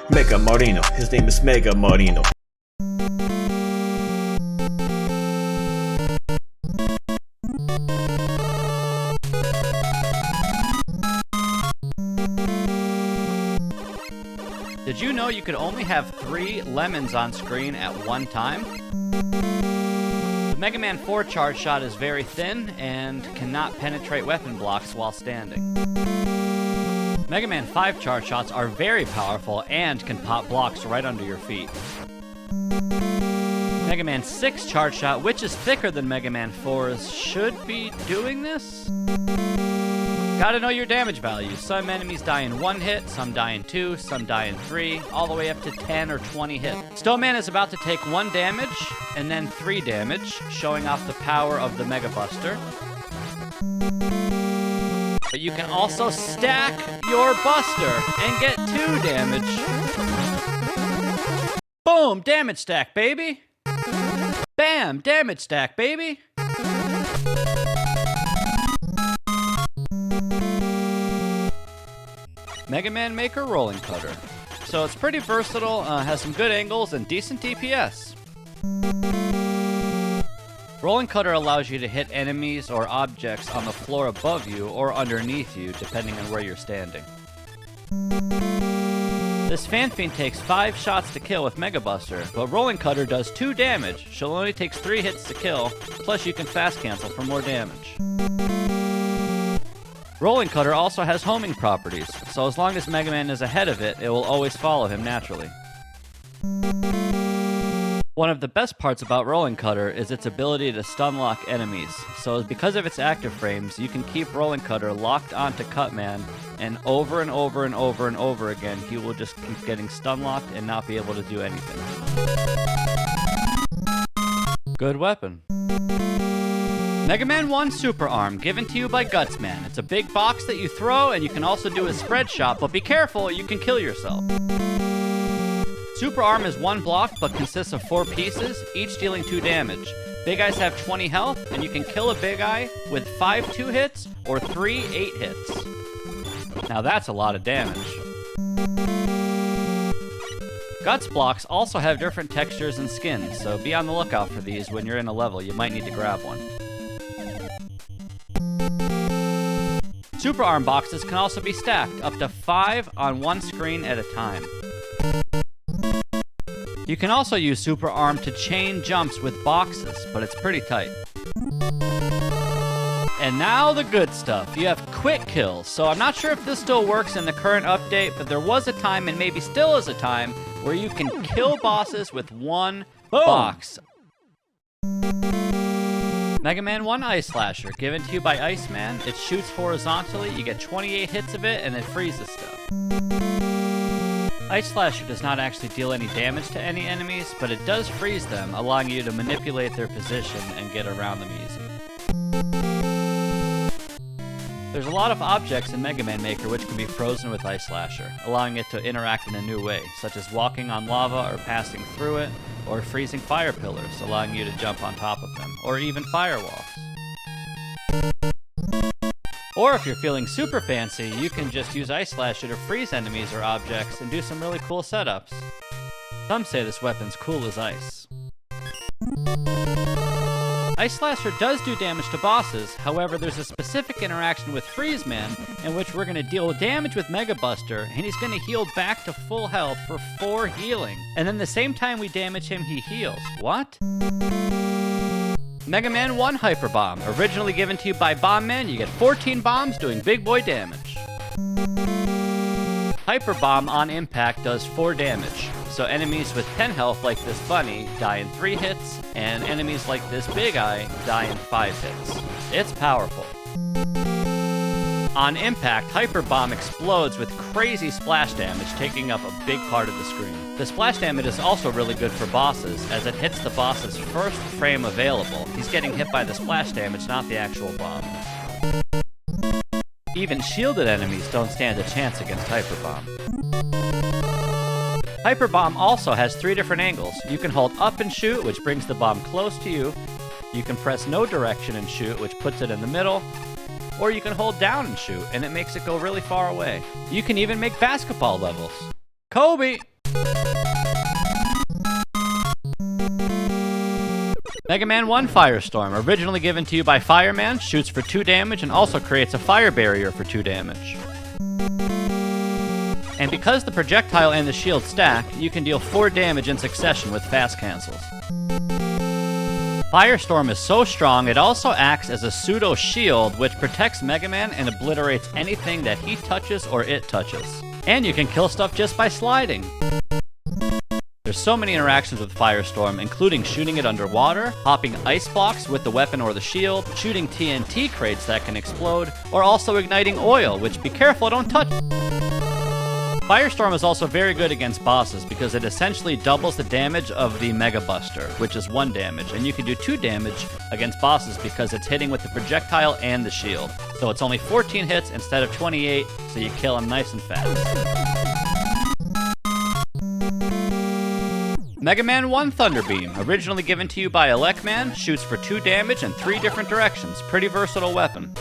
Mega Marino. His name is Mega Marino. Did you know you could only have 3 lemons on screen at one time? The Mega Man 4 charge shot is very thin and cannot penetrate weapon blocks while standing. Mega Man 5 charge shots are very powerful and can pop blocks right under your feet. Mega Man 6 charge shot, which is thicker than Mega Man 4's, should be doing this? Gotta know your damage values. Some enemies die in 1 hit, some die in 2, some die in 3, all the way up to 10 or 20 hits. Stoneman is about to take 1 damage, and then 3 damage, showing off the power of the Mega Buster. But you can also stack your Buster and get 2 damage. Boom! Damage stack, baby! Bam! Damage stack, baby! Mega Man Maker Rolling Cutter. So it's pretty versatile, has some good angles and decent DPS. Rolling Cutter allows you to hit enemies or objects on the floor above you or underneath you, depending on where you're standing. This Fanfiend takes 5 shots to kill with Mega Buster, but Rolling Cutter does 2 damage. She only takes 3 hits to kill, plus you can fast cancel for more damage. Rolling Cutter also has homing properties, so as long as Mega Man is ahead of it, it will always follow him naturally. One of the best parts about Rolling Cutter is its ability to stun lock enemies, so because of its active frames, you can keep Rolling Cutter locked onto Cutman, and over and over and over and over again, he will just keep getting stun locked and not be able to do anything. Good weapon. Mega Man 1 Super Arm, given to you by Gutsman. It's a big box that you throw, and you can also do a spread shot, but be careful, you can kill yourself. Super Arm is 1 block, but consists of 4 pieces, each dealing 2 damage. Big Eyes have 20 health, and you can kill a Big Eye with 5 2-hits or 3 8-hits. Now that's a lot of damage. Guts blocks also have different textures and skins, so be on the lookout for these when you're in a level. You might need to grab one. Super Arm boxes can also be stacked, up to 5 on 1 screen at a time. You can also use Super Arm to chain jumps with boxes, but it's pretty tight. And now the good stuff. You have quick kills, so I'm not sure if this still works in the current update, but there was a time, and maybe still is a time, where you can kill bosses with 1 box. Mega Man 1 Ice Slasher, given to you by Iceman. It shoots horizontally, you get 28 hits of it, and it freezes stuff. Ice Slasher does not actually deal any damage to any enemies, but it does freeze them, allowing you to manipulate their position and get around them easy. There's a lot of objects in Mega Man Maker which can be frozen with Ice Slasher, allowing it to interact in a new way, such as walking on lava or passing through it, or freezing fire pillars, allowing you to jump on top of them, or even firewalls. Or if you're feeling super fancy, you can just use Ice Slasher to freeze enemies or objects and do some really cool setups. Some say this weapon's cool as ice. Ice Slasher does do damage to bosses, however there's a specific interaction with Freeze Man in which we're going to deal damage with Mega Buster, and he's going to heal back to full health for 4 healing. And then the same time we damage him, he heals. What? Mega Man 1 Hyper Bomb, originally given to you by Bomb Man, you get 14 bombs doing big boy damage. Hyper Bomb on impact does 4 damage, so enemies with 10 health like this bunny die in 3 hits, and enemies like this Big Eye die in 5 hits. It's powerful. On impact, Hyper Bomb explodes with crazy splash damage, taking up a big part of the screen. The splash damage is also really good for bosses, as it hits the boss's first frame available. He's getting hit by the splash damage, not the actual bomb. Even shielded enemies don't stand a chance against Hyper Bomb. Hyper Bomb also has 3 different angles. You can hold up and shoot, which brings the bomb close to you. You can press no direction and shoot, which puts it in the middle. Or you can hold down and shoot, and it makes it go really far away. You can even make basketball levels. Kobe! Megaman 1 Firestorm, originally given to you by Fireman, shoots for 2 damage and also creates a fire barrier for 2 damage. And because the projectile and the shield stack, you can deal 4 damage in succession with fast cancels. Firestorm is so strong, it also acts as a pseudo shield which protects Megaman and obliterates anything that he touches or it touches. And you can kill stuff just by sliding. There's so many interactions with Firestorm, including shooting it underwater, hopping ice blocks with the weapon or the shield, shooting TNT crates that can explode, or also igniting oil, which be careful, don't touch. Firestorm is also very good against bosses because it essentially doubles the damage of the Mega Buster, which is 1 damage, and you can do 2 damage against bosses because it's hitting with the projectile and the shield. So it's only 14 hits instead of 28, so you kill him nice and fast. Megaman 1 Thunderbeam, originally given to you by Elecman, shoots for 2 damage in 3 different directions. Pretty versatile weapon.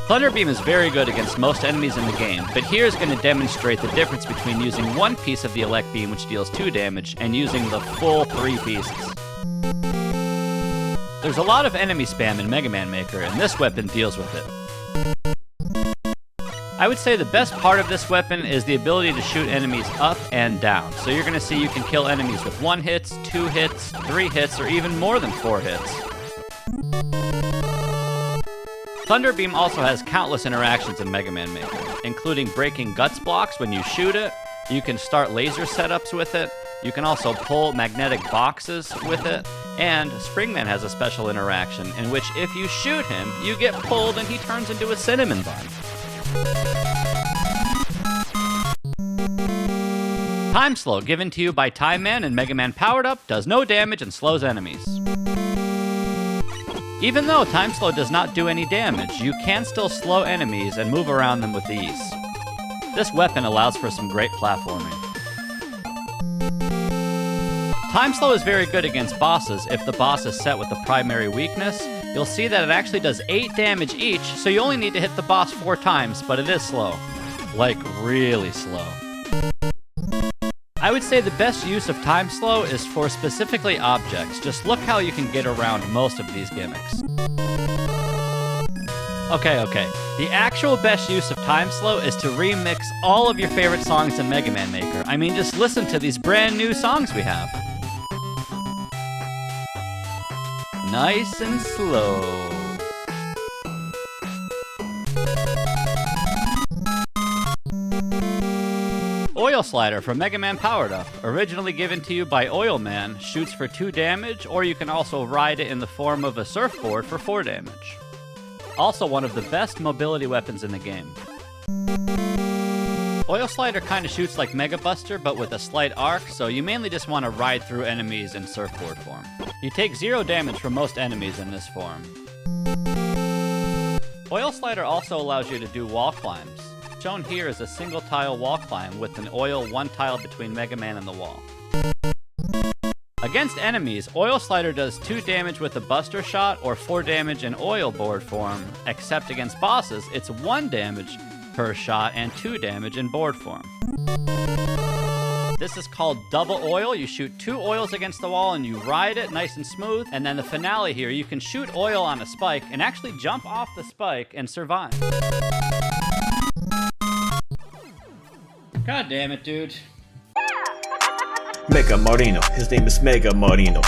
Thunderbeam is very good against most enemies in the game, but here is going to demonstrate the difference between using 1 piece of the Elect Beam, which deals 2 damage, and using the full 3 pieces. There's a lot of enemy spam in Mega Man Maker, and this weapon deals with it. I would say the best part of this weapon is the ability to shoot enemies up and down. So you're going to see you can kill enemies with 1 hit, 2 hits, 3 hits, or even more than 4 hits. Thunderbeam also has countless interactions in Mega Man Maker, including breaking guts blocks when you shoot it. You can start laser setups with it. You can also pull magnetic boxes with it. And Springman has a special interaction in which if you shoot him, you get pulled and he turns into a cinnamon bun. Time Slow, given to you by Time Man and Mega Man Powered Up, does no damage and slows enemies. Even though Time Slow does not do any damage, you can still slow enemies and move around them with ease. This weapon allows for some great platforming. Time Slow is very good against bosses if the boss is set with the primary weakness. You'll see that it actually does 8 damage each, so you only need to hit the boss 4 times, but it is slow. Like, really slow. I would say the best use of Time Slow is for specifically objects. Just look how you can get around most of these gimmicks. Okay. The actual best use of Time Slow is to remix all of your favorite songs in Mega Man Maker. I mean, just listen to these brand new songs we have. Nice and slow. Oil Slider from Mega Man Powered Up, originally given to you by Oil Man, shoots for 2 damage, or you can also ride it in the form of a surfboard for 4 damage. Also one of the best mobility weapons in the game. Oil Slider kind of shoots like Mega Buster, but with a slight arc, so you mainly just want to ride through enemies in surfboard form. You take 0 damage from most enemies in this form. Oil Slider also allows you to do wall climbs. Shown here is a single tile wall climb with an oil 1 tile between Mega Man and the wall. Against enemies, Oil Slider does 2 damage with a Buster Shot or 4 damage in oil board form, except against bosses, it's 1 damage per shot and 2 damage in board form. This is called double oil. You shoot 2 oils against the wall and you ride it nice and smooth. And then the finale here, you can shoot oil on a spike and actually jump off the spike and survive. God damn it, dude. Mega Marino. His name is Mega Marino.